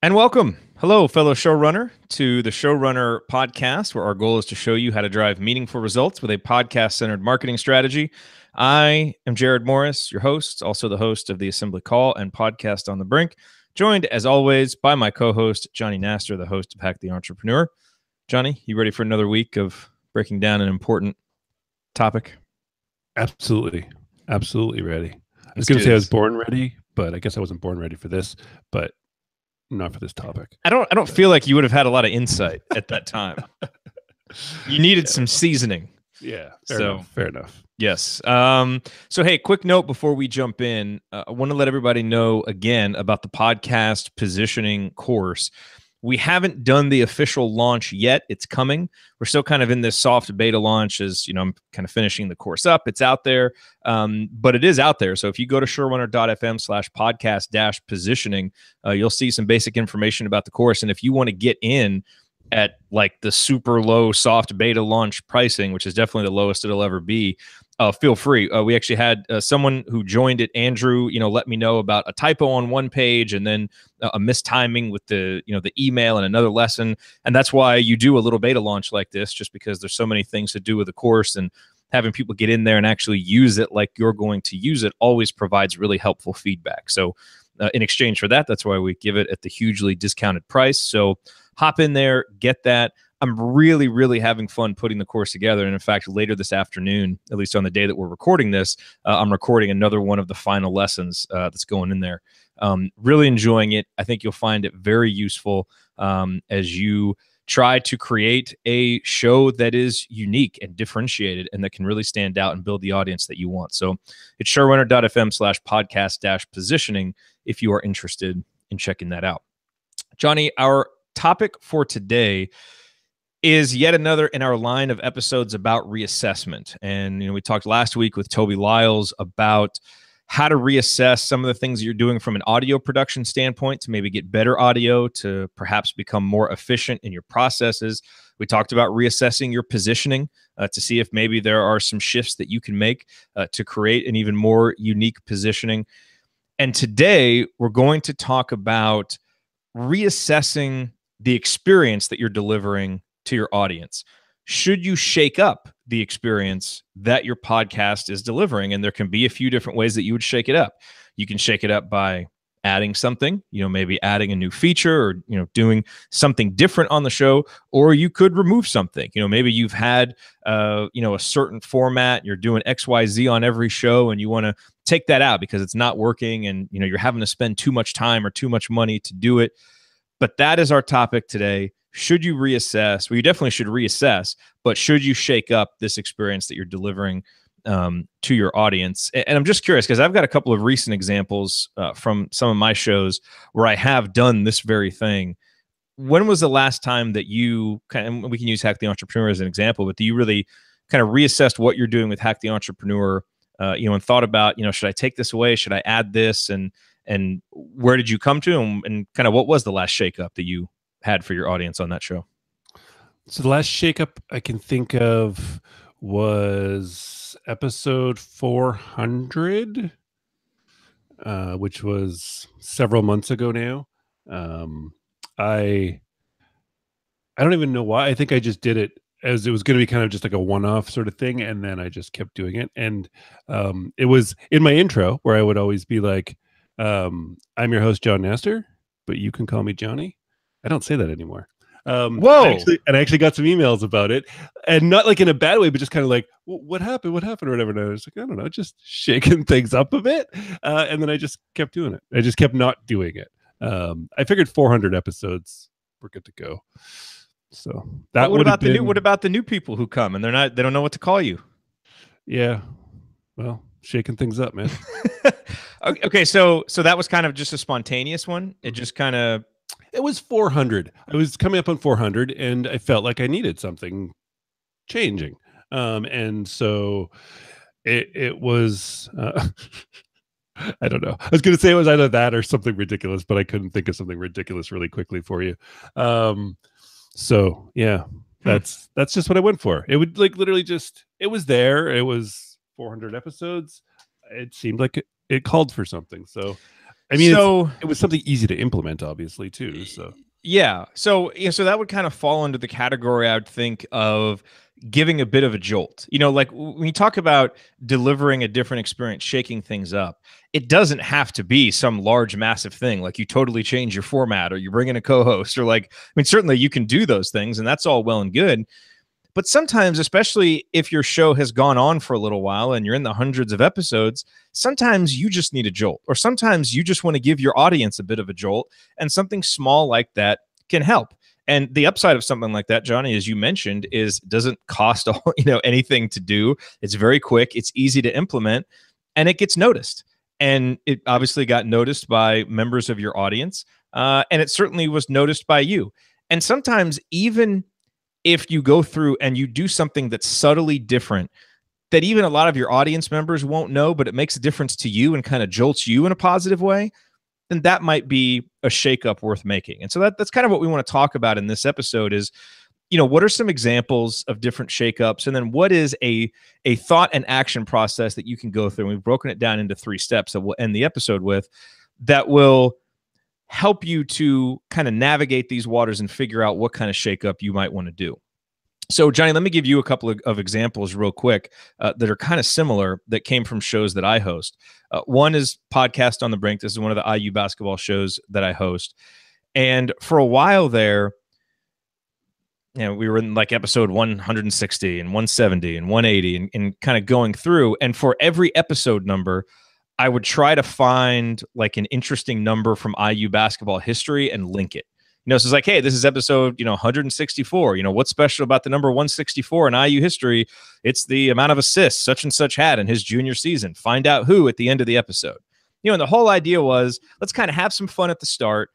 And welcome. Hello, fellow showrunner, to the Showrunner podcast, where our goal is to show you how to drive meaningful results with a podcast-centered marketing strategy. I am Jared Morris, your host, also the host of the Assembly Call and Podcast on the Brink, joined, as always, by my co-host, Johnny Nastor, the host of Hack the Entrepreneur. Johnny, you ready for another week of breaking down an important topic? Absolutely. Absolutely ready. I was going to say I was born ready, but I guess I wasn't born ready for this, but not for this topic. I don't feel like you would have had a lot of insight at that time. You needed some seasoning. Yeah. Fair enough. Yes. So, hey, quick note before we jump in. I want to let everybody know again about the podcast positioning course. We haven't done the official launch yet. It's coming. We're still kind of in this soft beta launch as, I'm kind of finishing the course up. It's out there, but it is out there. So if you go to showrunner.fm/podcast-positioning, you'll see some basic information about the course. And if you want to get in at like the super low soft beta launch pricing, which is definitely the lowest it'll ever be, feel free. We actually had someone who joined it, Andrew, let me know about a typo on one page and then a mistiming with the email and another lesson. And that's why you do a little beta launch like this, just because there's so many things to do with the course, and having people get in there and actually use it like you're going to use it always provides really helpful feedback. So in exchange for that, that's why we give it at the hugely discounted price. So hop in there, get that. I'm really, really having fun putting the course together. And in fact, later this afternoon, at least on the day that we're recording this, I'm recording another one of the final lessons that's going in there. Really enjoying it. I think you'll find it very useful as you try to create a show that is unique and differentiated and that can really stand out and build the audience that you want. So it's showrunner.fm/podcast-positioning if you are interested in checking that out. Johnny, our topic for today is yet another in our line of episodes about reassessment. And, we talked last week with Toby Lyles about how to reassess some of the things you're doing from an audio production standpoint to maybe get better audio, to perhaps become more efficient in your processes. We talked about reassessing your positioning to see if maybe there are some shifts that you can make to create an even more unique positioning. And today we're going to talk about reassessing the experience that you're delivering to your audience. Should you shake up the experience that your podcast is delivering? And there can be a few different ways that you would shake it up. You can shake it up by adding something, maybe adding a new feature or, doing something different on the show, or you could remove something. Maybe you've had, a certain format, you're doing XYZ on every show and you want to take that out because it's not working and, you're having to spend too much time or too much money to do it. But that is our topic today. Should you reassess? Well, you definitely should reassess, but should you shake up this experience that you're delivering to your audience? And I'm just curious because I've got a couple of recent examples from some of my shows where I have done this very thing. When was the last time that you and we can use Hack the Entrepreneur as an example, but do you really kind of reassessed what you're doing with Hack the Entrepreneur, and thought about, should I take this away? Should I add this? And where did you come to? And kind of what was the last shakeup that you had for your audience on that show? So the last shakeup I can think of was episode 400, which was several months ago now. I don't even know why. I think I just did it as it was going to be kind of just like a one-off sort of thing, and then I just kept doing it. And it was in my intro where I would always be like, I'm your host, John Nastor, but you can call me Johnny. I don't say that anymore. Whoa! I actually got some emails about it, and not like in a bad way, but just kind of like, what happened? What happened? Or whatever. And I was like, I don't know, just shaking things up a bit. And then I just kept doing it. I just kept not doing it. I figured 400 episodes were good to go. So that what about the new people who come and they don't know what to call you? Yeah. Well, shaking things up, man. Okay. So that was kind of just a spontaneous one. It just kind of, it was 400. I was coming up on 400 and I felt like I needed something changing. And so it was, I don't know. I was going to say it was either that or something ridiculous, but I couldn't think of something ridiculous really quickly for you. So yeah, that's just what I went for. It would like literally just, it was there. It was 400 episodes. It seemed like it called for something. So I mean, So it was something easy to implement, obviously, too. So yeah. So so that would kind of fall into the category, I would think, of giving a bit of a jolt. Like when you talk about delivering a different experience, shaking things up, it doesn't have to be some large, massive thing. Like you totally change your format or you bring in a co-host or like, I mean, certainly you can do those things and that's all well and good. But sometimes, especially if your show has gone on for a little while and you're in the hundreds of episodes, sometimes you just need a jolt, or sometimes you just want to give your audience a bit of a jolt, and something small like that can help. And the upside of something like that, Johnny, as you mentioned, is it doesn't cost anything to do. It's very quick, it's easy to implement, and it gets noticed. And it obviously got noticed by members of your audience, and it certainly was noticed by you. And sometimes even if you go through and you do something that's subtly different that even a lot of your audience members won't know, but it makes a difference to you and kind of jolts you in a positive way, then that might be a shakeup worth making. And so that's kind of what we want to talk about in this episode is, what are some examples of different shakeups? And then what is a thought and action process that you can go through? And we've broken it down into 3 steps that we'll end the episode with that will help you to kind of navigate these waters and figure out what kind of shakeup you might want to do. So, Johnny, let me give you a couple of examples real quick that are kind of similar that came from shows that I host. One is Podcast on the Brink. This is one of the IU basketball shows that I host. And for a while there, we were in like episode 160 and 170 and 180 and kind of going through. And for every episode number, I would try to find like an interesting number from IU basketball history and link it. So it's like, hey, this is episode, 164. What's special about the number 164 in IU history? It's the amount of assists such and such had in his junior season. Find out who at the end of the episode. And the whole idea was let's kind of have some fun at the start.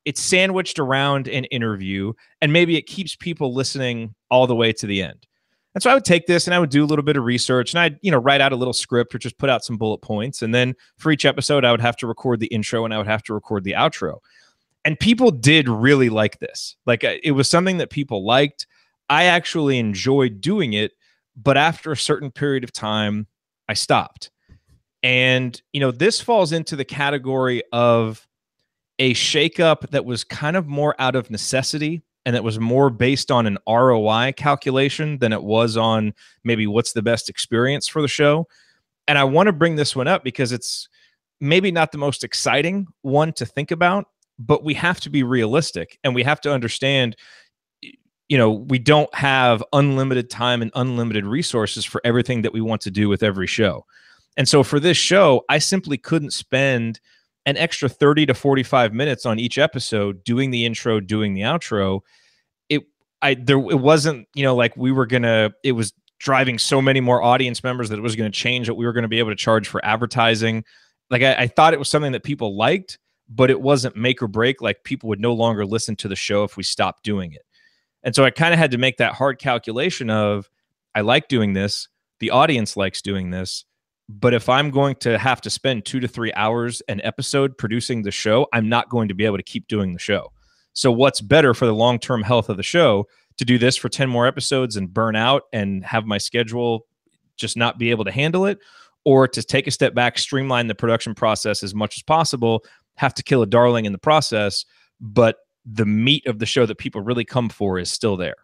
It's sandwiched around an interview, and maybe it keeps people listening all the way to the end. And so I would take this and I would do a little bit of research and I'd, write out a little script or just put out some bullet points. And then for each episode, I would have to record the intro and I would have to record the outro. And people did really like this. Like it was something that people liked. I actually enjoyed doing it, but after a certain period of time, I stopped. And, this falls into the category of a shakeup that was kind of more out of necessity and that was more based on an ROI calculation than it was on maybe what's the best experience for the show. And I want to bring this one up because it's maybe not the most exciting one to think about, but we have to be realistic and we have to understand, we don't have unlimited time and unlimited resources for everything that we want to do with every show. And so for this show, I simply couldn't spend an extra 30 to 45 minutes on each episode doing the intro, doing the outro. It wasn't, like it was driving so many more audience members that it was going to change what we were going to be able to charge for advertising. Like I thought it was something that people liked, but it wasn't make or break. Like people would no longer listen to the show if we stopped doing it. And so I kind of had to make that hard calculation of, I like doing this. The audience likes doing this. But if I'm going to have to spend 2 to 3 hours an episode producing the show, I'm not going to be able to keep doing the show. So what's better for the long-term health of the show, to do this for 10 more episodes and burn out and have my schedule just not be able to handle it, or to take a step back, streamline the production process as much as possible, have to kill a darling in the process, but the meat of the show that people really come for is still there.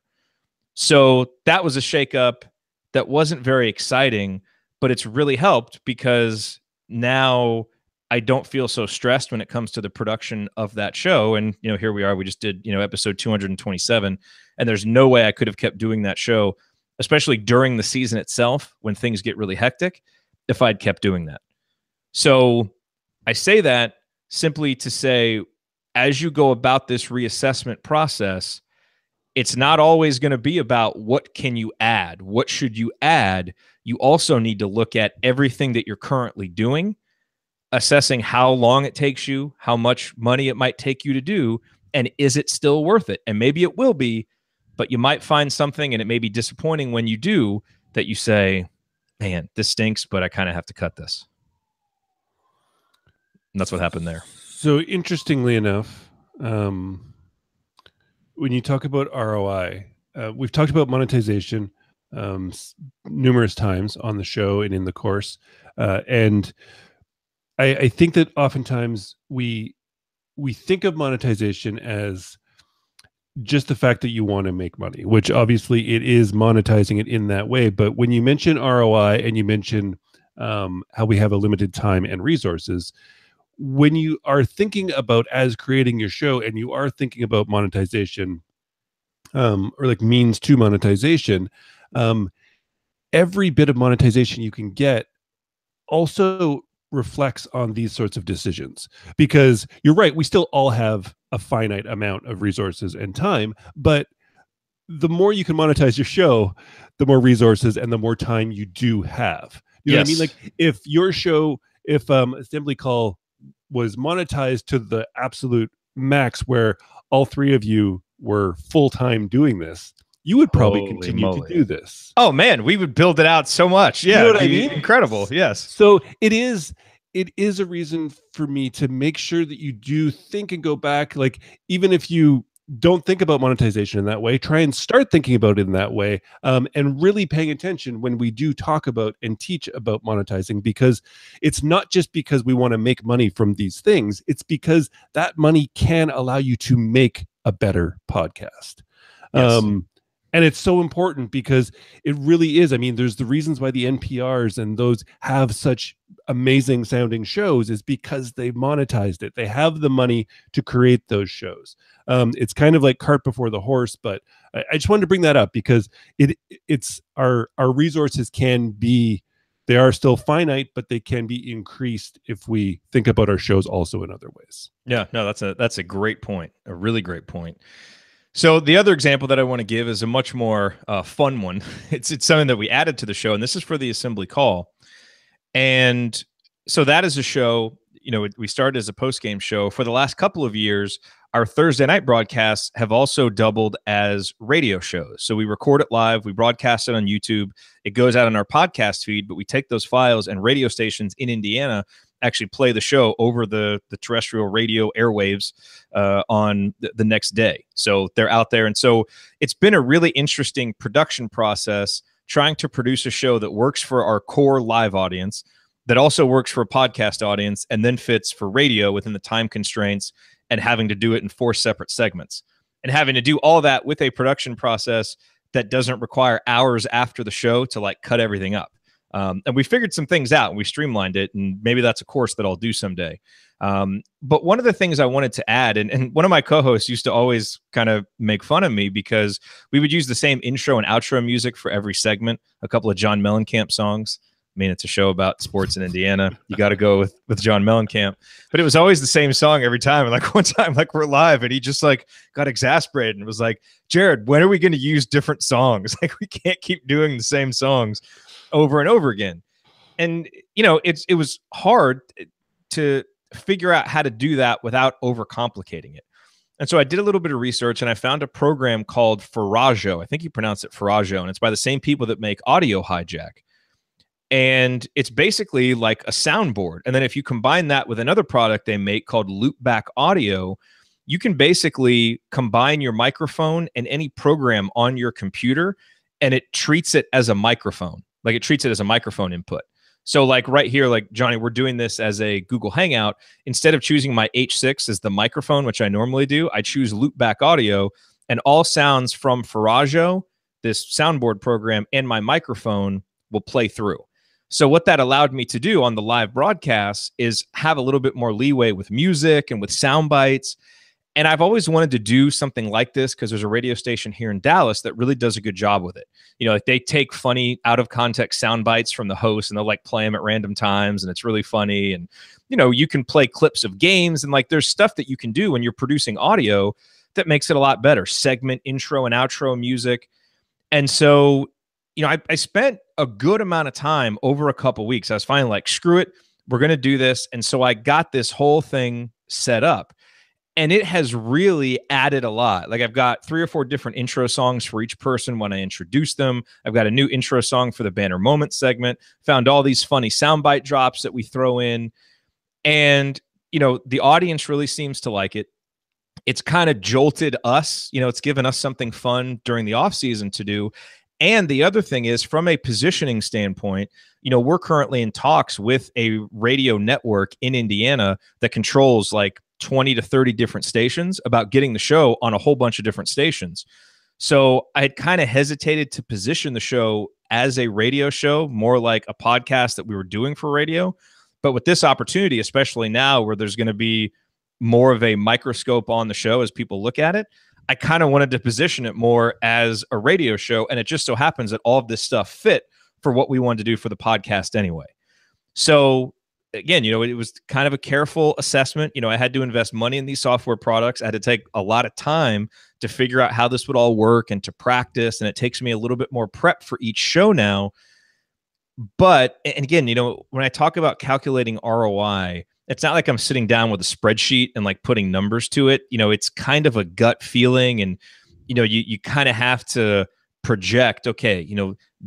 So that was a shakeup that wasn't very exciting, but it's really helped because now I don't feel so stressed when it comes to the production of that show. And, here we are, we just did, episode 227, and there's no way I could have kept doing that show, especially during the season itself when things get really hectic, if I'd kept doing that. So I say that simply to say, as you go about this reassessment process, it's not always going to be about what can you add, what should you add. You also need to look at everything that you're currently doing, assessing how long it takes you, how much money it might take you to do, and is it still worth it? And maybe it will be, but you might find something, and it may be disappointing when you do, that you say, man, this stinks, but I kind of have to cut this. And that's what happened there. So interestingly enough, when you talk about ROI, we've talked about monetization numerous times on the show and in the course. And I think that oftentimes we think of monetization as just the fact that you want to make money, which obviously it is monetizing it in that way. But when you mention ROI and you mention how we have a limited time and resources, when you are thinking about as creating your show and you are thinking about monetization, or like means to monetization, um, every bit of monetization you can get also reflects on these sorts of decisions, because you're right, we still all have a finite amount of resources and time, but the more you can monetize your show, the more resources and the more time you do have. You know what I mean? Like if your show, if Assembly Call was monetized to the absolute max where all three of you were full-time doing this, you would probably Holy continue moly. to do this. Oh man, we would build it out so much. Yeah, You know what I mean? Incredible. Yes. So it is a reason for me to make sure that you do think and go back. Like, even if you don't think about monetization in that way, try and start thinking about it in that way, and really paying attention when we do talk about and teach about monetizing, because it's not just because we want to make money from these things, it's because that money can allow you to make a better podcast. Yes. And it's so important because it really is. I mean, there's the reasons why the NPRs and those have such amazing sounding shows is because they've monetized it. They have the money to create those shows. It's kind of like cart before the horse, but I just wanted to bring that up because it's our resources they are still finite, but they can be increased if we think about our shows also in other ways. Yeah, no, that's a great point. A really great point. So the other example that I want to give is a much more fun one. It's something that we added to the show, and this is for the Assembly Call. And so that is a show, we started as a post-game show. For the last couple of years, our Thursday night broadcasts have also doubled as radio shows. So we record it live, we broadcast it on YouTube, it goes out on our podcast feed, but we take those files and radio stations in Indiana actually play the show over the terrestrial radio airwaves on the next day. So they're out there. And so it's been a really interesting production process trying to produce a show that works for our core live audience, that also works for a podcast audience, and then fits for radio within the time constraints, and having to do it in 4 separate segments. And having to do all that with a production process that doesn't require hours after the show to like cut everything up. And we figured some things out and we streamlined it, and maybe that's a course that I'll do someday. But one of the things I wanted to add, and one of my co-hosts used to always kind of make fun of me because we would use the same intro and outro music for every segment, a couple of John Mellencamp songs. I mean, it's a show about sports in Indiana. You got to go with John Mellencamp. But it was always the same song every time. And like one time, like we're live, and he just like got exasperated and was like, Jared, when are we going to use different songs? Like we can't keep doing the same songs over and over again. And, it was hard to figure out how to do that without overcomplicating it. And so I did a little bit of research, and I found a program called Farajo. I think you pronounce it Farajo, and it's by the same people that make Audio Hijack. And it's basically like a soundboard. And then if you combine that with another product they make called Loopback Audio, you can basically combine your microphone and any program on your computer, and it treats it as a microphone. Like it treats it as a microphone input. So like right here, like Johnny, we're doing this as a Google Hangout. Instead of choosing my H6 as the microphone, which I normally do, I choose Loopback Audio, and all sounds from Farajo, this soundboard program, and my microphone will play through. So what that allowed me to do on the live broadcasts is have a little bit more leeway with music and with sound bites. And I've always wanted to do something like this because there's a radio station here in Dallas that really does a good job with it. Like they take funny out of context sound bites from the host and they'll like play them at random times, and it's really funny. And, you can play clips of games, and like there's stuff that you can do when you're producing audio that makes it a lot better. Segment intro and outro music. And so, I spent a good amount of time over a couple weeks. I was finally like, screw it, we're going to do this. And so I got this whole thing set up. And it has really added a lot. Like I've got 3 or 4 different intro songs for each person when I introduce them. I've got a new intro song for the Banner Moment segment. Found all these funny soundbite drops that we throw in. And, the audience really seems to like it. It's kind of jolted us. It's given us something fun during the off season to do. And the other thing is, from a positioning standpoint, we're currently in talks with a radio network in Indiana that controls like 20 to 30 different stations about getting the show on a whole bunch of different stations. So I had kind of hesitated to position the show as a radio show, more like a podcast that we were doing for radio. But with this opportunity, especially now where there's going to be more of a microscope on the show as people look at it, I kind of wanted to position it more as a radio show. And it just so happens that all of this stuff fit for what we wanted to do for the podcast anyway. So again, it was kind of a careful assessment. I had to invest money in these software products. I had to take a lot of time to figure out how this would all work and to practice. And it takes me a little bit more prep for each show now. But, and again, when I talk about calculating ROI, it's not like I'm sitting down with a spreadsheet and like putting numbers to it. It's kind of a gut feeling. And, you kind of have to project, okay,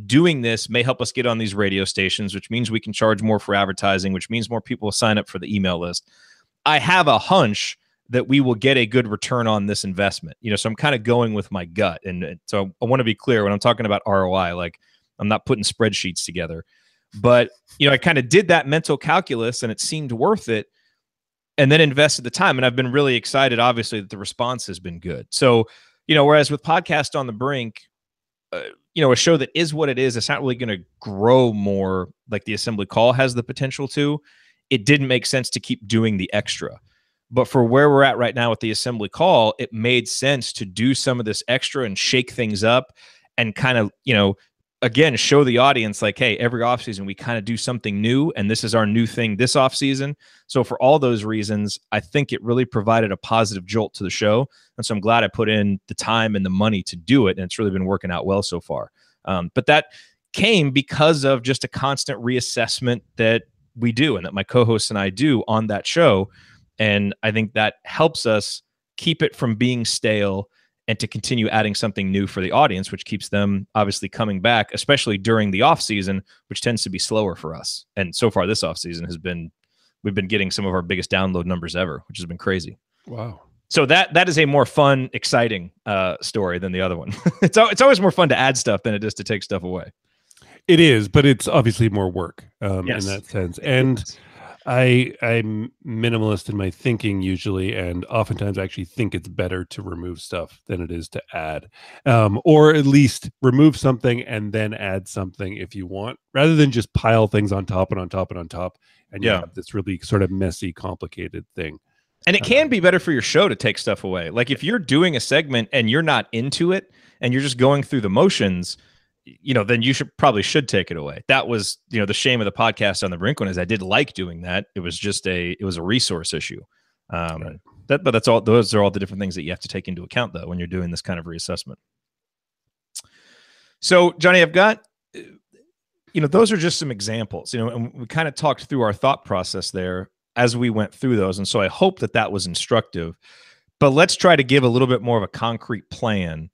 doing this may help us get on these radio stations, which means we can charge more for advertising, which means more people will sign up for the email list. I have a hunch that we will get a good return on this investment. So I'm kind of going with my gut. And so I want to be clear when I'm talking about ROI, like I'm not putting spreadsheets together. But, I kind of did that mental calculus and it seemed worth it, and then invested the time. And I've been really excited, obviously, that the response has been good. So, whereas with Podcast on the Brink, a show that is what it is, it's not really going to grow more like the Assembly Call has the potential to. It didn't make sense to keep doing the extra. But for where we're at right now with the Assembly Call, it made sense to do some of this extra and shake things up and kind of, again, show the audience like, hey, every offseason we kind of do something new, and this is our new thing this offseason. So for all those reasons, I think it really provided a positive jolt to the show. And so I'm glad I put in the time and the money to do it, and it's really been working out well so far. But that came because of just a constant reassessment that we do and that my co-hosts and I do on that show. And I think that helps us keep it from being stale and to continue adding something new for the audience, which keeps them obviously coming back, especially during the off season, which tends to be slower for us. And so far this off season we've been getting some of our biggest download numbers ever, which has been crazy. Wow. So that is a more fun, exciting story than the other one. It's always more fun to add stuff than it is to take stuff away. It is, but it's obviously more work Yes. in that sense. And I'm minimalist in my thinking usually, and oftentimes I actually think it's better to remove stuff than it is to add, or at least remove something and then add something if you want, rather than just pile things on top and on top and on top, and you have this really sort of messy, complicated thing. And it can be better for your show to take stuff away. Like if you're doing a segment and you're not into it and you're just going through the motions, then you probably should take it away. That was, the shame of the Podcast on the Brink one, is I did like doing that. It was just it was a resource issue. Right. But that's all. Those are all the different things that you have to take into account, though, when you're doing this kind of reassessment. So, Johnny, I've got, those are just some examples, and we kind of talked through our thought process there as we went through those. And so I hope that was instructive. But let's try to give a little bit more of a concrete plan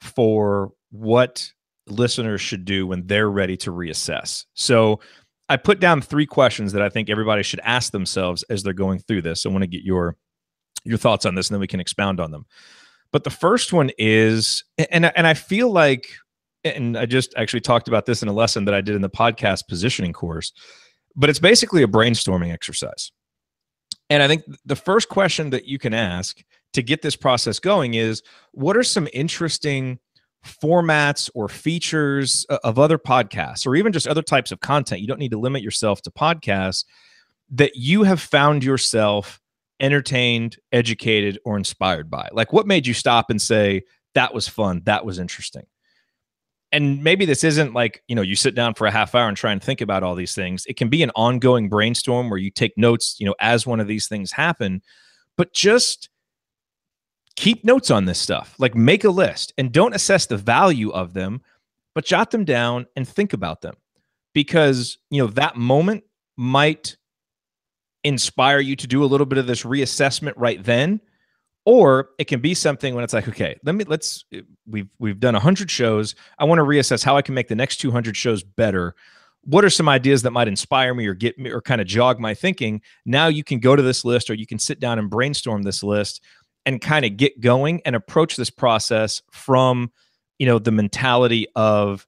for what listeners should do when they're ready to reassess. So I put down 3 questions that I think everybody should ask themselves as they're going through this. I want to get your thoughts on this, and then we can expound on them. But the first one is, and I feel like, and I just actually talked about this in a lesson that I did in the podcast positioning course, but it's basically a brainstorming exercise. And I think the first question that you can ask to get this process going is, what are some interesting formats or features of other podcasts, or even just other types of content? You don't need to limit yourself to podcasts, that you have found yourself entertained, educated, or inspired by. Like, what made you stop and say, that was fun, that was interesting? And maybe this isn't like, you sit down for a half hour and try and think about all these things. It can be an ongoing brainstorm where you take notes, as one of these things happen, but just keep notes on this stuff. Like, make a list and don't assess the value of them, but jot them down and think about them, because, that moment might inspire you to do a little bit of this reassessment right then. Or it can be something when it's like, okay, we've done 100 shows. I want to reassess how I can make the next 200 shows better. What are some ideas that might inspire me or get me or kind of jog my thinking? Now you can go to this list, or you can sit down and brainstorm this list and kind of get going and approach this process from, the mentality of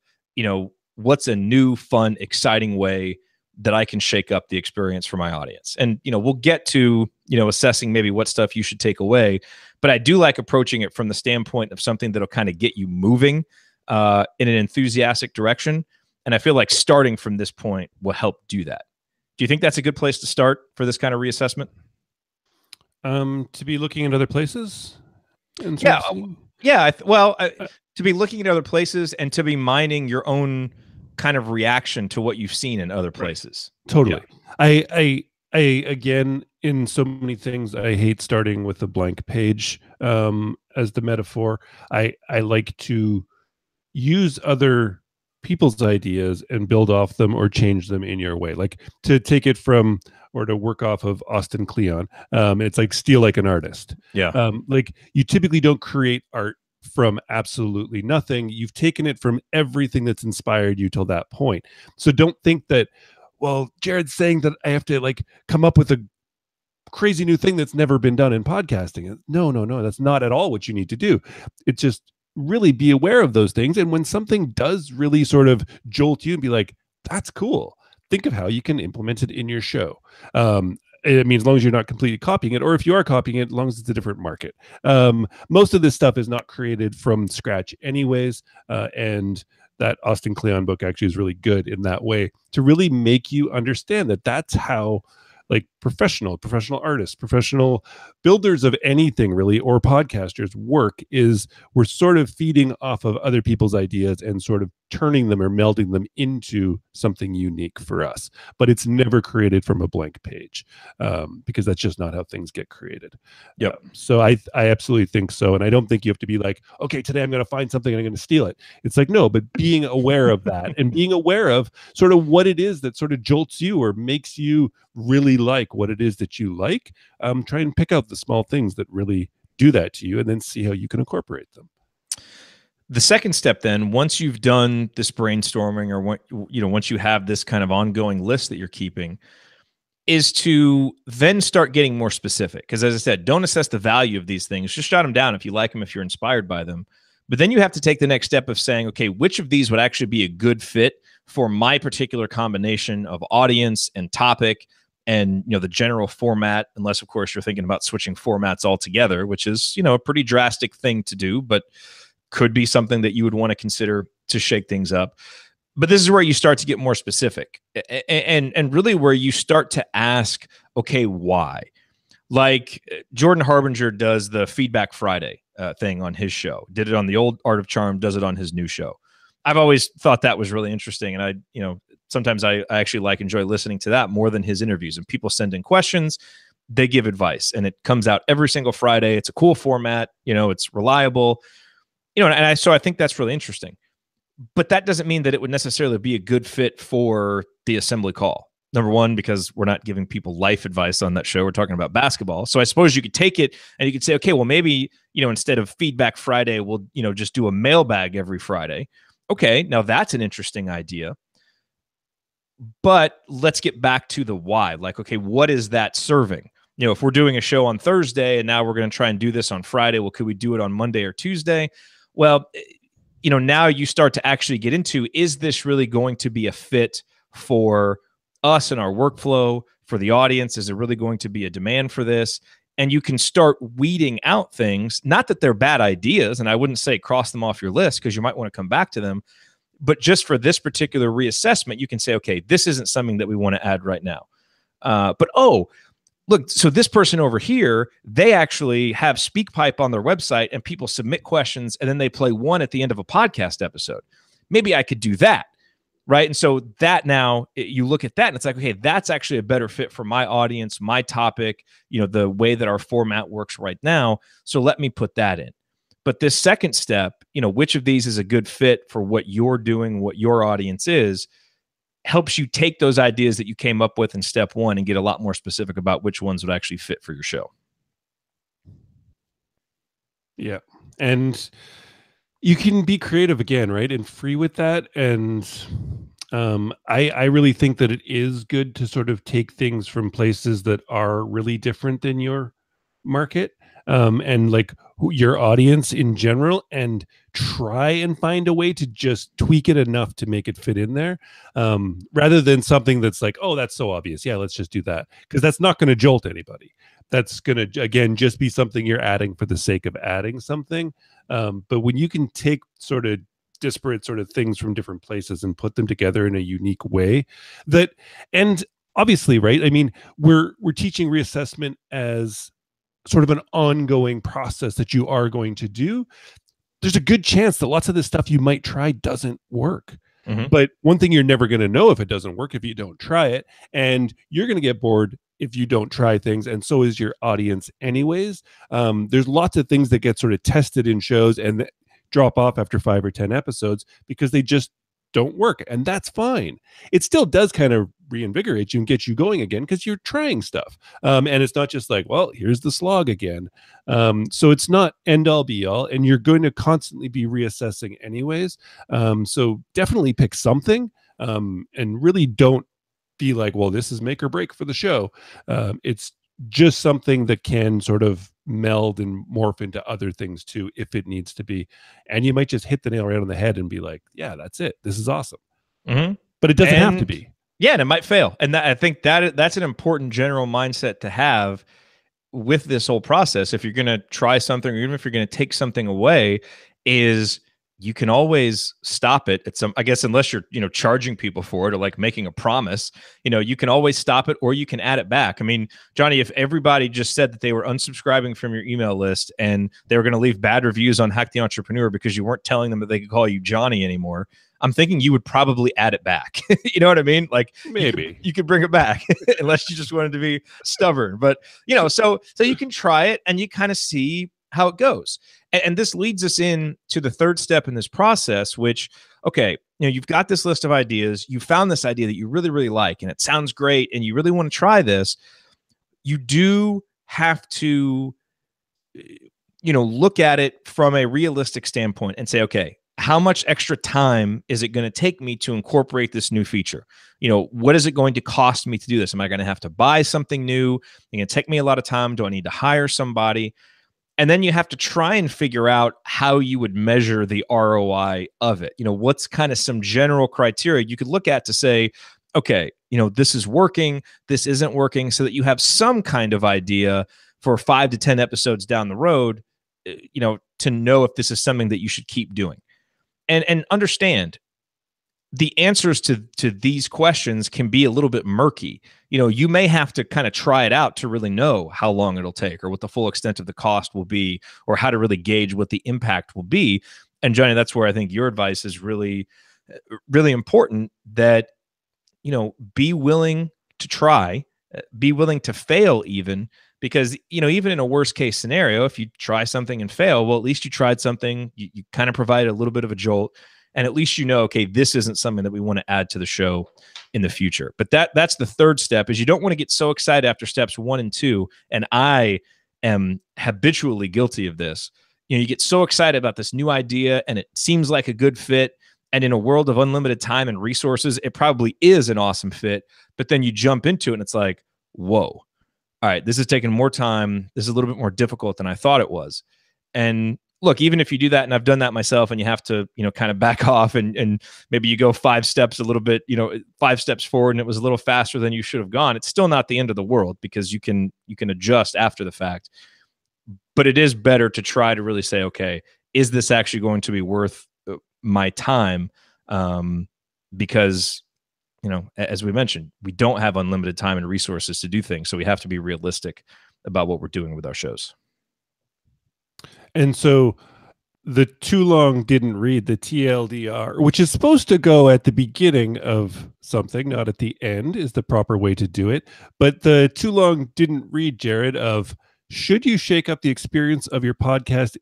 what's a new, fun, exciting way that I can shake up the experience for my audience? And, we'll get to, assessing maybe what stuff you should take away, but I do like approaching it from the standpoint of something that'll kind of get you moving in an enthusiastic direction. And I feel like starting from this point will help do that. Do you think that's a good place to start for this kind of reassessment? To be looking at other places? Yeah. To be looking at other places and to be mining your own kind of reaction to what you've seen in other places. Right. Totally. Yeah. I again, in so many things, I hate starting with a blank page as the metaphor. I like to use other people's ideas and build off them or change them in your way. Like to take it from or to work off of Austin Kleon. It's like steal like an artist. Yeah. Like you typically don't create art from absolutely nothing. You've taken it from everything that's inspired you till that point. So don't think that, well, Jared's saying that I have to like come up with a crazy new thing that's never been done in podcasting. No, that's not at all what you need to do. It's just really be aware of those things. And when something does really sort of jolt you and be like, that's cool, think of how you can implement it in your show. It means as long as you're not completely copying it, or if you are copying it, as long as it's a different market. Most of this stuff is not created from scratch anyways. And that Austin Kleon book actually is really good in that way to really make you understand that that's how like professional artists, professional builders of anything really, or podcasters work, is we're sort of feeding off of other people's ideas and sort of turning them or melding them into something unique for us. But it's never created from a blank page because that's just not how things get created. Yep. So I absolutely think so. And I don't think you have to be like, okay, today I'm going to find something and I'm going to steal it. It's like, no, but being aware of that and being aware of sort of what it is that sort of jolts you or makes you really like what it is that you like. Try and pick out the small things that really do that to you and then see how you can incorporate them. The second step then, once you've done this brainstorming or once you have this kind of ongoing list that you're keeping, is to then start getting more specific. Because as I said, don't assess the value of these things. Just jot them down if you like them, if you're inspired by them. But then you have to take the next step of saying, okay, which of these would actually be a good fit for my particular combination of audience and topic and the general format, unless of course you're thinking about switching formats altogether, which is a pretty drastic thing to do, but could be something that you would want to consider to shake things up. But this is where you start to get more specific and really where you start to ask, okay, why? Like Jordan Harbinger does the Feedback Friday thing on his show, did it on the old Art of Charm, does it on his new show. I've always thought that was really interesting. And sometimes I actually enjoy listening to that more than his interviews. And people send in questions, they give advice, and it comes out every single Friday. It's a cool format, it's reliable, so I think that's really interesting. But that doesn't mean that it would necessarily be a good fit for the Assembly Call. Number one, because we're not giving people life advice on that show. We're talking about basketball. So I suppose you could take it and you could say, okay, well, maybe, instead of Feedback Friday, we'll, just do a mailbag every Friday. Okay, now that's an interesting idea. But let's get back to the why. Like, okay, what is that serving? If we're doing a show on Thursday and now we're going to try and do this on Friday, well, could we do it on Monday or Tuesday? Well, now you start to actually get into, is this really going to be a fit for us and our workflow, for the audience? Is there really going to be a demand for this? And you can start weeding out things, not that they're bad ideas, and I wouldn't say cross them off your list because you might want to come back to them. But just for this particular reassessment, you can say, okay, this isn't something that we want to add right now. Look, so this person over here, they actually have SpeakPipe on their website and people submit questions and then they play one at the end of a podcast episode. Maybe I could do that, right? And so that now you look at that and it's like, okay, that's actually a better fit for my audience, my topic, the way that our format works right now. So let me put that in. But this second step, which of these is a good fit for what you're doing, what your audience is, helps you take those ideas that you came up with in step one and get a lot more specific about which ones would actually fit for your show. Yeah. And you can be creative again, right? And free with that. And I really think that it is good to sort of take things from places that are really different than your market, and like your audience in general, and try and find a way to just tweak it enough to make it fit in there, rather than something that's like, oh, that's so obvious, yeah, let's just do that, because that's not going to jolt anybody. That's going to, again, just be something you're adding for the sake of adding something. But when you can take sort of disparate sort of things from different places and put them together in a unique way, that, and obviously, right, I mean, we're teaching reassessment as sort of an ongoing process that you are going to do. There's a good chance that lots of the stuff you might try doesn't work. But one thing you're never going to know if it doesn't work if you don't try it, and you're going to get bored if you don't try things, and so is your audience anyways. There's lots of things that get sort of tested in shows and drop off after 5 or 10 episodes because they just don't work, and that's fine. It still does kind of reinvigorate you and get you going again because you're trying stuff, and it's not just like, well, here's the slog again. So it's not end all be all, and you're going to constantly be reassessing anyways. So definitely pick something, and really don't be like, well, this is make or break for the show. It's just something that can sort of meld and morph into other things too, if it needs to be. And you might just hit the nail right on the head and be like, yeah, that's it. This is awesome. But it doesn't have to be. Yeah, and it might fail. And I think that's an important general mindset to have with this whole process. If you're going to try something, or even if you're going to take something away, is you can always stop it at some, I guess, unless you're, charging people for it or like making a promise, you can always stop it, or you can add it back. I mean, Johnny, if everybody just said that they were unsubscribing from your email list and they were going to leave bad reviews on Hack the Entrepreneur because you weren't telling them that they could call you Johnny anymore, I'm thinking you would probably add it back. You know what I mean? Like maybe you could bring it back unless you just wanted to be stubborn. But, so you can try it and you kind of see how it goes. And this leads us in to the third step in this process, which, okay, you've got this list of ideas. You found this idea that you really, really like, and it sounds great, and you really want to try this. You do have to, look at it from a realistic standpoint and say, okay, how much extra time is it going to take me to incorporate this new feature? What is it going to cost me to do this? Am I going to have to buy something new? It's going to take me a lot of time. Do I need to hire somebody? And then you have to try and figure out how you would measure the ROI of it. What's kind of some general criteria you could look at to say, okay, this is working, this isn't working, so that you have some kind of idea for 5 to 10 episodes down the road, to know if this is something that you should keep doing. And understand the answers to these questions can be a little bit murky. You may have to kind of try it out to really know how long it'll take, or what the full extent of the cost will be, or how to really gauge what the impact will be. And Johnny, that's where I think your advice is really, really important, that, be willing to try, be willing to fail even, because, even in a worst case scenario, if you try something and fail, well, at least you tried something, you kind of provide a little bit of a jolt. And at least okay, this isn't something that we want to add to the show in the future. But that's the third step, is you don't want to get so excited after steps 1 and 2. And I am habitually guilty of this. You get so excited about this new idea and it seems like a good fit. And in a world of unlimited time and resources, it probably is an awesome fit. But then you jump into it and it's like, whoa, all right, this is taking more time. This is a little bit more difficult than I thought it was. And look, even if you do that, and I've done that myself, and you have to, kind of back off and maybe you go 5 steps a little bit, 5 steps forward, and it was a little faster than you should have gone. It's still not the end of the world, because you can adjust after the fact. But it is better to try to really say, okay, is this actually going to be worth my time? Because, as we mentioned, we don't have unlimited time and resources to do things. So we have to be realistic about what we're doing with our shows. And so the too long didn't read, the TLDR, which is supposed to go at the beginning of something, not at the end, is the proper way to do it. But the too long didn't read, Jared, of should you shake up the experience of your podcast?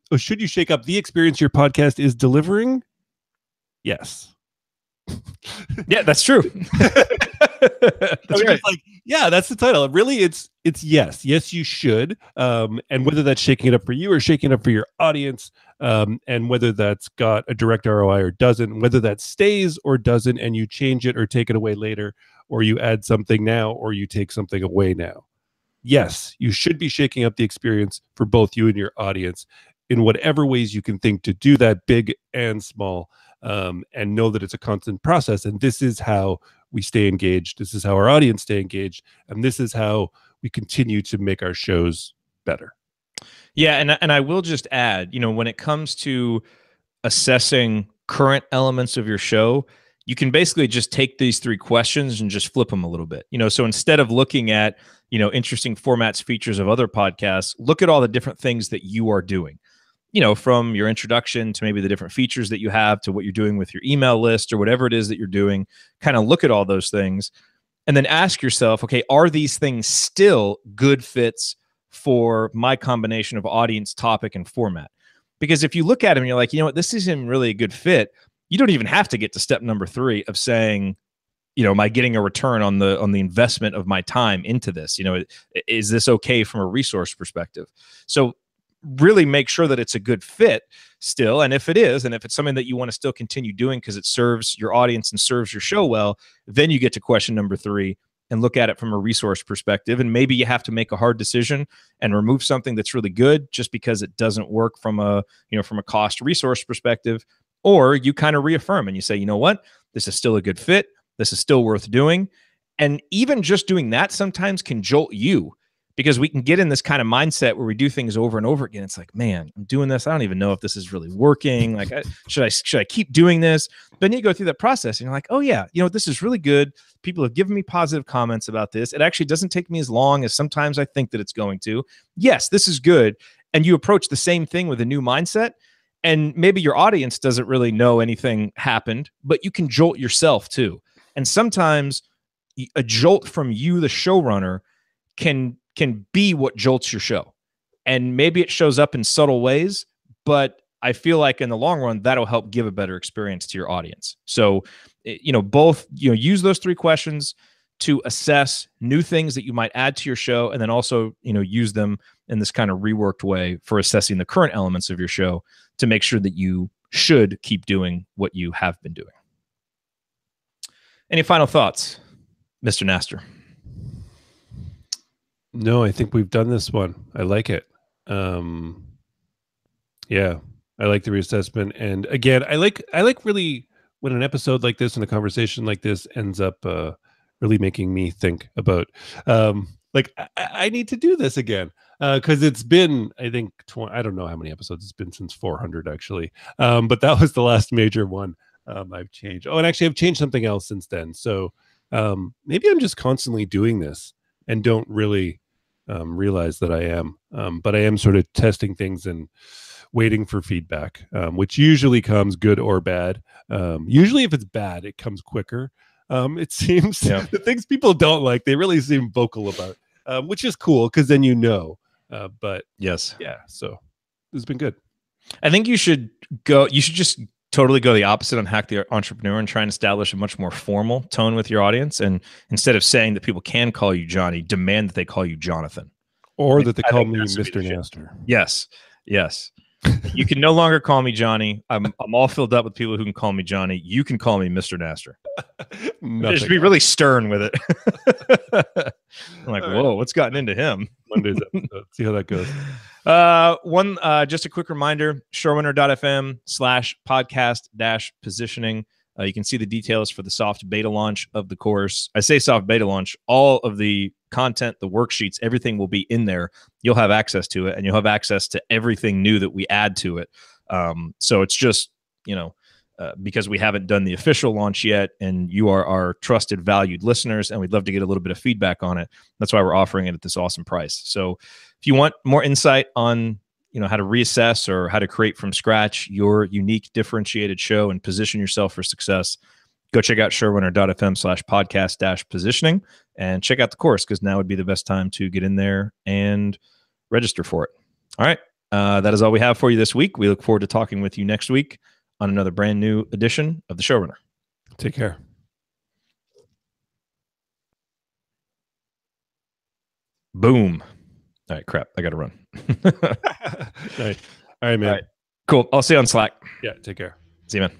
Or should you shake up the experience your podcast is delivering? Yes. Yeah, that's true. That's right. Like, yeah, that's the title. Really, it's yes. Yes, you should. And whether that's shaking it up for you or shaking it up for your audience, and whether that's got a direct ROI or doesn't, whether that stays or doesn't, and you change it or take it away later, or you add something now or you take something away now. yes, you should be shaking up the experience for both you and your audience in whatever ways you can think to do that, big and small, and know that it's a constant process. And this is how we stay engaged. This is how our audience stay engaged. And this is how we continue to make our shows better. Yeah, and I will just add, when it comes to assessing current elements of your show, you can basically just take these 3 questions and just flip them a little bit. So instead of looking at, interesting formats, features of other podcasts, look at all the different things that you are doing. From your introduction to maybe the different features that you have to what you're doing with your email list or whatever it is that you're doing. Kind of look at all those things and then ask yourself, okay, are these things still good fits for my combination of audience, topic, and format? Because if you look at them and you're like, this isn't really a good fit, you don't even have to get to step number 3 of saying, am I getting a return on the investment of my time into this? Is this okay from a resource perspective? So really make sure that it's a good fit still. And if it is, and if it's something that you want to still continue doing because it serves your audience and serves your show well, then you get to question number 3 and look at it from a resource perspective. And maybe you have to make a hard decision and remove something that's really good just because it doesn't work from a cost resource perspective. Or you kind of reaffirm and you say, what, this is still a good fit. This is still worth doing. And even just doing that sometimes can jolt you, because we can get in this kind of mindset where we do things over and over again. It's like, man, I'm doing this. I don't even know if this is really working. Like, should I keep doing this? But then you go through that process and you're like, oh yeah, this is really good. People have given me positive comments about this. It actually doesn't take me as long as sometimes I think that it's going to. Yes, this is good. And you approach the same thing with a new mindset. And maybe your audience doesn't really know anything happened, but you can jolt yourself too. And sometimes a jolt from you, the showrunner, can be what jolts your show. And maybe it shows up in subtle ways, but I feel like in the long run, that'll help give a better experience to your audience. So, both, use those 3 questions to assess new things that you might add to your show, and then also, use them in this kind of reworked way for assessing the current elements of your show to make sure that you should keep doing what you have been doing. Any final thoughts, Mr. Naster? No, I think we've done this one. I like it. Yeah, I like the reassessment. And again, I like really when an episode like this and a conversation like this ends up really making me think about like I need to do this again. Because it's been, I think, I don't know how many episodes it's been since 400 actually. But that was the last major one I've changed. Oh, and actually I've changed something else since then. So maybe I'm just constantly doing this and don't really realize that I am. But I am sort of testing things and waiting for feedback, which usually comes good or bad. Usually if it's bad, it comes quicker. It seems the things people don't like, they really seem vocal about, which is cool because then but yes. Yeah. So this has been good. I think you should just totally go the opposite on Hack the Entrepreneur and try and establish a much more formal tone with your audience. And instead of saying that people can call you Johnny, demand that they call you Jonathan. Or that they call me Mr. Naster. Yes. Yes. You can no longer call me Johnny. I'm all filled up with people who can call me Johnny. You can call me Mr. Naster. Just be really stern with it. I'm like, whoa, what's gotten into him? Monday's episode. See how that goes. Just a quick reminder, showrunner.fm/podcast-positioning. You can see the details for the soft beta launch of the course. I say soft beta launch, all of the content, the worksheets, everything will be in there. You'll have access to it, and you'll have access to everything new that we add to it. So it's just, because we haven't done the official launch yet, and you are our trusted, valued listeners, and we'd love to get a little bit of feedback on it. That's why we're offering it at this awesome price. So if you want more insight on how to reassess or how to create from scratch your unique differentiated show and position yourself for success, go check out showrunner.fm/podcast-positioning and check out the course, because now would be the best time to get in there and register for it. All right. That is all we have for you this week. We look forward to talking with you next week on another brand new edition of The Showrunner. Take care. Boom. All right, crap. I got to run. All right, man. All right. Cool. I'll see you on Slack. Yeah, take care. See you, man.